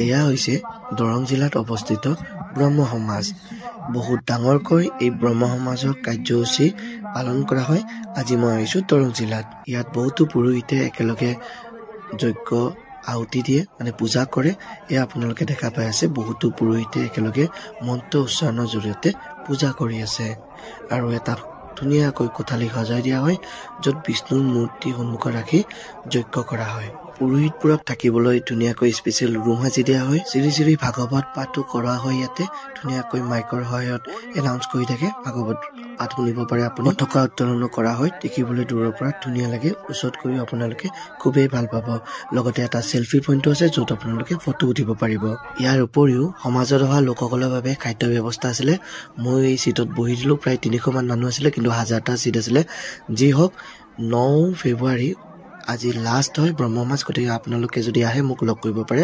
এয়া হৈছে দৰং জিলাত অৱস্থিত ব্ৰহ্ম সমাজ। বহুত ডাঙৰকৈ এই ব্ৰহ্ম সমাজৰ কাৰ্যসূচী পালন কৰা হয়। আজি মই আহিছোঁ দৰং জিলাত। ইয়াত বহুতো পুৰোহিতে একেলগে যজ্ঞ আহুতি দিয়ে, মানে পূজা কৰে। এয়া আপোনালোকে দেখা পাই আছে, বহুতো পুৰোহিতে একেলগে মন্ত্ৰ উচ্চাৰণৰ জৰিয়তে পূজা কৰি আছে। আৰু এটা ধুনীয়াকৈ কোঠালি সজাই দিয়া হয়, য'ত বিষ্ণুৰ মূৰ্তি সন্মুখত ৰাখি যজ্ঞ কৰা হয়। পুৰোহিতবোৰক থাকিবলৈ ধুনীয়াকৈ স্পেচিয়েল ৰুম সাজি দিয়া হয়। শ্ৰী শ্ৰী ভাগৱত পাঠো কৰা হয়। ইয়াতে ধুনীয়াকৈ মাইকৰ সহায়ত এনাউন্স কৰি থাকে, ভাগৱত পাঠ শুনিব পাৰে আপুনি। পতাকা উত্তোলনো কৰা হয়, দেখিবলৈ দূৰৰ পৰা ধুনীয়া লাগে। ওচৰত গৈও আপোনালোকে খুবেই ভাল পাব। লগতে এটা চেলফি পইণ্টো আছে, য'ত আপোনালোকে ফটো উঠিব পাৰিব। ইয়াৰ উপৰিও সমাজত অহা লোকসকলৰ বাবে খাদ্য ব্যৱস্থা আছিলে। মই এই চিটত বহি দিলোঁ। প্ৰায় 300 মান মানুহ আছিলে, কিন্তু 1000টা চিট আছিলে। যি হওক, 9 ফেব্ৰুৱাৰী আজি লাষ্ট হয় ব্ৰহ্ম সমাজ। গতিকে আপোনালোকে যদি আহে মোক লগ কৰিব পাৰে।